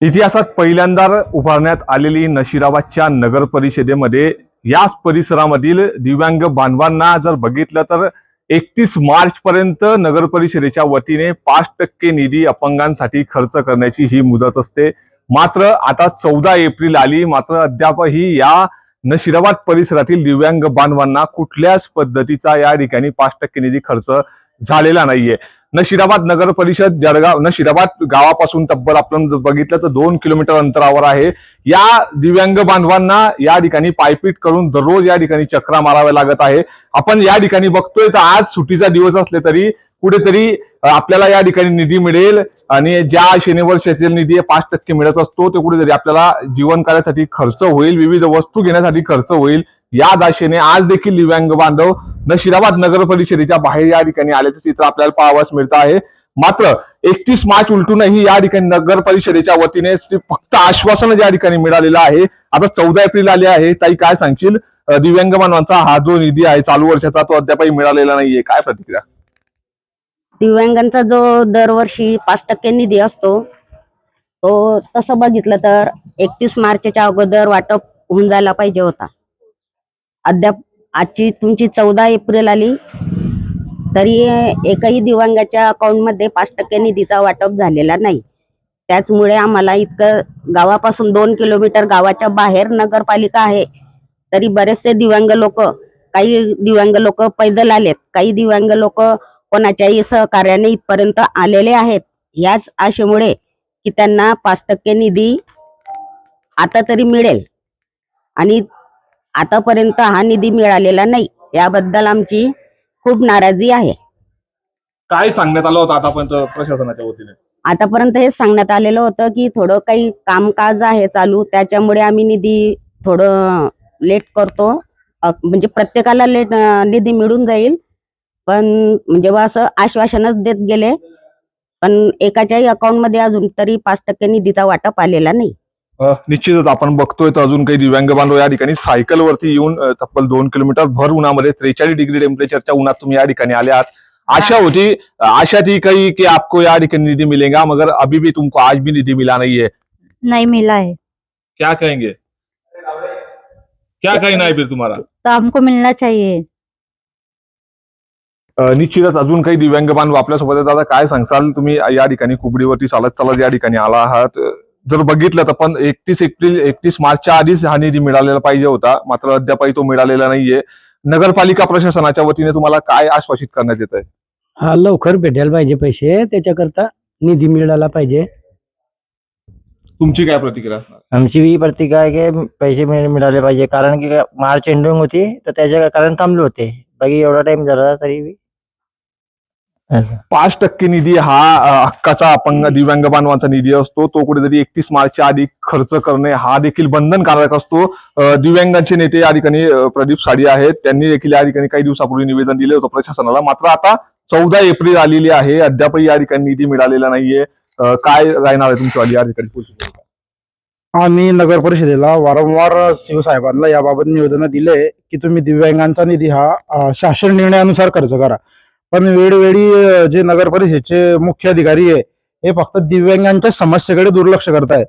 इतिहासात पहिल्यांदा उभारण्यात आलेली नशिराबादच्या नगर परिषदेमध्ये याच परिसरामधील दिव्यांग बांधवांना जर बघितलं तर 31 मार्च पर्यंत नगर परिषदेच्या वतीने 5% निधी अपंगांसाठी खर्च करण्याची ही मुदत असते। मात्र आता 14 एप्रिल आली, मात्र अद्यापही या नशिराबाद परिसरातील दिव्यांग बांधवांना कुठल्याच पद्धतीचा या ठिकाणी 5% निधी खर्च झालेला नाहीये। नशिराबाद नगर परिषद जळगाव नशिराबाद गावापासून तब्बल आपण बघितलं तर 2 किलोमीटर अंतरावर आहे। या दिव्यांग बांधवांना या ठिकाणी पायपीट करून दररोज या ठिकाणी चक्रा माराव्या लागत आहे। आपण या ठिकाणी बघतोय तर आज सुट्टीचा दिवस असले तरी कुठेतरी आपल्याला या ठिकाणी निधी मिळेल आणि ज्या शनिवर्षातील निधी 5% मिळत असतो ते कुठेतरी आपल्याला जीवन कार्यासाठी खर्च होईल, विविध वस्तू घेण्यासाठी खर्च होईल। या आशेने आज देखील दिव्यांग बांधव नशिराबाद नगर परिषदेच्या बाहेर या ठिकाणी आल्याचं चित्र आपल्याला पाहावयास मिळत आहे। मात्र 31 मार्च उलटूनही या ठिकाणी नगर परिषदेच्या वतीने फक्त आश्वासन या ठिकाणी मिळालेलं आहे। आता 14 एप्रिल आले आहे। ताई, काय सांगशील, दिव्यांग बांधवांचा हा जो निधी आहे चालू वर्षाचा तो अद्यापही मिळालेला नाहीये, काय प्रतिक्रिया? दिव्यांगांचा जो दरवर्षी 5% निधी असतो तो तसं बघितलं तर 31 मार्चच्या अगोदर वाटप होऊन जायला पाहिजे होता। अद्याप आजची तुमची 14 एप्रिल आली तरी एकही दिव्यांगाच्या अकाउंटमध्ये 5% निधीचा वाटप झालेला नाही। त्याचमुळे आम्हाला इतकं गावापासून 2 किलोमीटर गावाच्या बाहेर नगरपालिका आहे तरी बरेचसे दिव्यांग लोक, काही दिव्यांग लोक पैदल आलेत, काही दिव्यांग लोक कोणाच्याही सहकार्याने इथपर्यंत आलेले आहेत। याच आशेमुळे की त्यांना 5% निधी आता तरी मिळेल आणि आतापर्यंत हा निधी मिळालेला नाही, याबद्दल आमची खूप नाराजी आहे। काय सांगण्यात आलं होतं आतापर्यंत प्रशासनाच्या वतीने? आतापर्यंत हे सांगण्यात आलेलं होतं की थोडं काही कामकाज आहे चालू, त्याच्यामुळे आम्ही निधी थोडं लेट करतो, म्हणजे प्रत्येकाला लेट निधी मिळून जाईल, पण म्हणजे असं आश्वासनच देत गेले, पण एकाच्याही अकाउंटमध्ये अजून तरी 5% निधीचा वाटप आलेला नाही। निश्चितच आपण बघतोय तर अजून काही दिव्यांग बांधव या ठिकाणी सायकल वरती येऊन तब्बल 2 किलोमीटर भर उन्हामध्ये 43 डिग्री टेम्परेचरच्या उन्हात तुम्ही या ठिकाणी आले आहात। आशा थी कही कि आपको या ठिकाणी निधि मिलेगा, मगर अभी भी तुमको आज भी निधि मिला नहीं है। नहीं मिला है। क्या कहेंगे, क्या कहना है फिर तुम्हारा? तो हमको मिलना चाहिए। निश्चितच अजून काही दिव्यांग बांधव आपल्यासोबत आहेत। दादा, काय सांगसाल, तुम्ही या ठिकाणी कुबडीवरती चालत चालत या ठिकाणी आला आहात। जर बघितलं तर पण 31 मार्चच्या आधीच हा निधी मिळालेला पाहिजे होता, मात्र अद्यापही तो मिळालेला नाहीये। नगरपालिका प्रशासनाच्या वतीने तुम्हाला काय आश्वासित करण्यात येत आहे? हा, लवकर भेटायला पाहिजे पैसे, त्याच्याकरता निधी मिळाला पाहिजे। तुमची काय प्रतिक्रिया असणार? आमची ही प्रतिक्रिया आहे की पैसे मिळाले पाहिजे, कारण की मार्च एंडिंग होती तर त्याच्या कारण थांबले होते, बाकी एवढा टाइम झाला तरी 5% निधी हा हक्काचा अपंग दिव्यांग बांधवांचा निधी असतो, तो कुठेतरी 31 मार्चच्या आधी खर्च करणे हा देखील बंधनकारक असतो। दिव्यांगांचे नेते या ठिकाणी प्रदीप साडी आहेत, त्यांनी देखील या ठिकाणी काही दिवसापूर्वी निवेदन दिले होतं प्रशासनाला। मात्र आता 14 एप्रिल आलेली आहे, अद्यापही या ठिकाणी निधी मिळालेला नाहीये। काय राहणार आहे तुमची या ठिकाणी? आम्ही नगर परिषदेला वारंवार शिवसाहेबांना याबाबत निवेदन दिले की तुम्ही दिव्यांगांचा निधी हा शासन निर्णयानुसार खर्च करा, पण वेळोवेळी जे नगर परिषदेचे मुख्य अधिकारी आहे हे फक्त दिव्यांगांच्या समस्येकडे दुर्लक्ष करताय।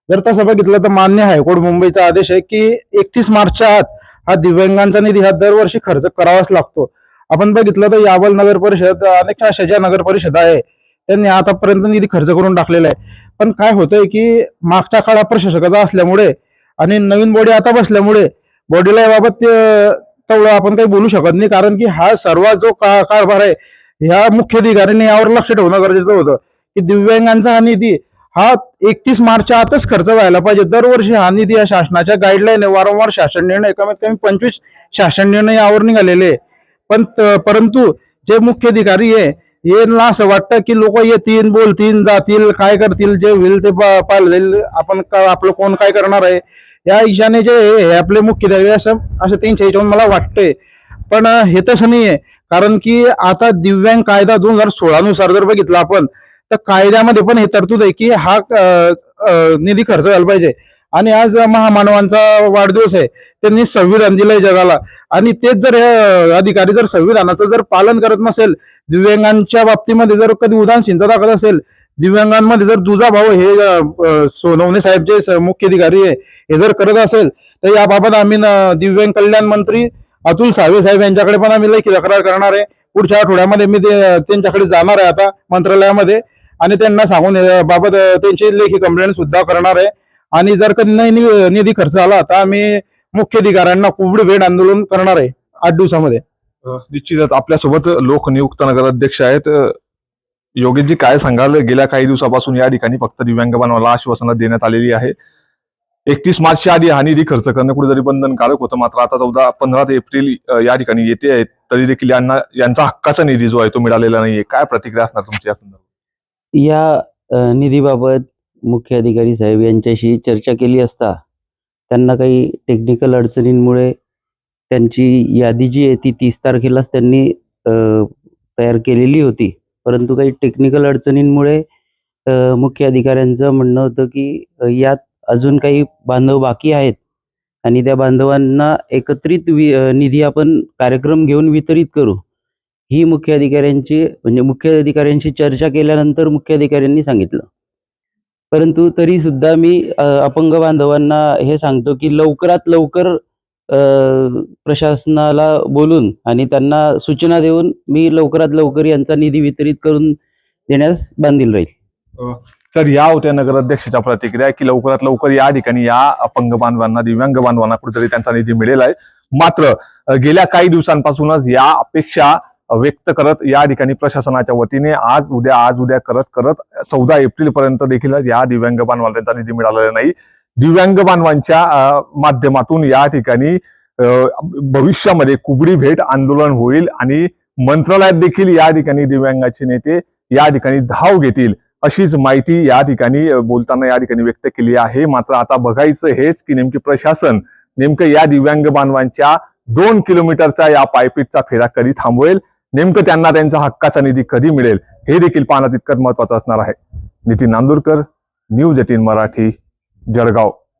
जर तसं बघितलं तर मान्य हायकोर्ट मुंबईचा आदेश आहे की 31 मार्चच्या आत हा दिव्यांगांचा निधी हा दरवर्षी खर्च करावाच लागतो। आपण बघितलं तर यावल नगर परिषद, अनेक अशा ज्या नगर परिषद आहे त्यांनी आतापर्यंत निधी खर्च करून टाकलेला आहे, पण काय होतंय की मागच्या काळात प्रशासकाचा असल्यामुळे आणि नवीन बॉडी आता बसल्यामुळे बॉडीला याबाबत तेवढं आपण काही बोलू शकत नाही, कारण की हा सर्व जो कारभार आहे ह्या मुख्य अधिकाऱ्यांनी यावर लक्ष ठेवणं गरजेचं होतं की दिव्यांगांचा हा निधी हा 31 मार्चच्या आतच खर्च व्हायला पाहिजे। दरवर्षी हा निधी या शासनाच्या गाईडलाईन आहे, वारंवार शासन निर्णय, कमीत कमी 25 शासन निर्णय यावर निघालेले, पण परंतु जे मुख्य अधिकारी आहे यांना असं वाटतं की लोक येतील, बोलतील, जातील, काय करतील, जे होईल ते पाहिलं जाईल, आपण आपलं कोण काय करणार आहे या ईशाने जे हे आपले मुख्य अधिकारी असं त्यांच्या ह्याच्यावर मला वाटतंय। पण हे तसं नाहीये, कारण की आता दिव्यांग कायदा 2016 नुसार जर बघितलं आपण तर कायद्यामध्ये पण हे तरतूद आहे की हा निधी खर्च झाला पाहिजे। आणि आज महामानवांचा वाढदिवस आहे, त्यांनी संविधान दिलंय जगाला, आणि तेच जर अधिकारी जर संविधानाचं जर पालन करत नसेल, दिव्यांगांच्या बाबतीमध्ये जर कधी उदासीनता दाखवत असेल, दिव्यांगांमध्ये जर तुझा भाऊ हे सोनवणे साहेब जे मुख्य अधिकारी आहे हे जर करत असेल तर याबाबत आम्ही दिव्यांग कल्याण मंत्री अतुल सावे साहेब यांच्याकडे पण आम्ही लेखी तक्रार करणार आहे. पुढच्या आठवड्यामध्ये मी त्यांच्याकडे जाणार आहे आता मंत्रालयामध्ये आणि त्यांना सांगून बाबत त्यांची लेखी कंप्लेंट सुद्धा करणार आहे. आणि जर कधी नाही निधी खर्च आला तर आम्ही मुख्य अधिकाऱ्यांना कुबडी भेट आंदोलन करणार आहे 8 दिवसामध्ये. निश्चितच आपल्यासोबत लोकनियुक्त नगराध्यक्ष आहेत. योगेशजी, काय सांगाल? गेल्या काही दिवसापासून या ठिकाणी फक्त दिव्यांग बांधवांना आश्वासनं देण्यात आलेली आहे. 31 मार्चच्या आधी हा निधी खर्च करणं कुठेतरी बंधनकारक होतं, मात्र आता 15 एप्रिल या ठिकाणी येते आहे तरी देखील यांचा हक्काचा निधी जो आहे तो मिळालेला नाहीये. काय प्रतिक्रिया असणार तुमची या संदर्भात? या निधीबाबत मुख्य अधिकारी साहेब यांच्याशी चर्चा केली असता त्यांना काही टेक्निकल अडचणींमुळे त्यांची यादी जी आहे ती 30 तारखेलाच त्यांनी तयार केलेली होती, परंतु काही टेक्निकल अडचणींमुळे मुख्य अधिकाऱ्यांचं म्हणणं होतं की यात अजून काही बांधव बाकी आहेत आणि त्या बांधवांना एकत्रित निधी आपण कार्यक्रम घेऊन वितरित करू, ही मुख्य अधिकाऱ्यांशी चर्चा केल्यानंतर मुख्य अधिकाऱ्यांनी सांगितलं. परंतु तरी सुद्धा मी अपंग बांधवांना हे सांगतो की लवकरात लवकर प्रशासनाला बोलून आणि त्यांना सूचना देऊन मी लवकरात लवकर यांचा निधी वितरित करून देण्यास बांधील राहील. तर या होत्या नगराध्यक्षाच्या प्रतिक्रिया की लवकरात लवकर या ठिकाणी या अपंग बांधवांना, दिव्यांग बांधवांना कुठेतरी त्यांचा निधी मिळेल आहे. मात्र गेल्या काही दिवसांपासूनच या अपेक्षा व्यक्त करत या ठिकाणी प्रशासनाच्या वतीने आज उद्या करत 14 एप्रिल पर्यंत देखील या दिव्यांग बांधवांना त्यांचा निधी मिळालेला नाही. दिव्यांग बांधवांच्या माध्यमातून या ठिकाणी भविष्यामध्ये कुबडी भेट आंदोलन होईल आणि मंत्रालयात देखील या ठिकाणी दिव्यांगाचे नेते या ठिकाणी धाव घेतील, अशीच माहिती या ठिकाणी बोलताना या ठिकाणी व्यक्त केली आहे. मात्र आता बघायचं हेच की नेमकी प्रशासन नेमकं या दिव्यांग बांधवांच्या 2 किलोमीटरचा या पायपीटचा फेरा कधी थांबवेल, नेमकं त्यांना त्यांचा हक्काचा निधी कधी मिळेल हे देखील पाहणं तितकंच महत्वाचं असणार आहे. नितीन नांदुरकर, न्यूज 18 मराठी, जळगाव.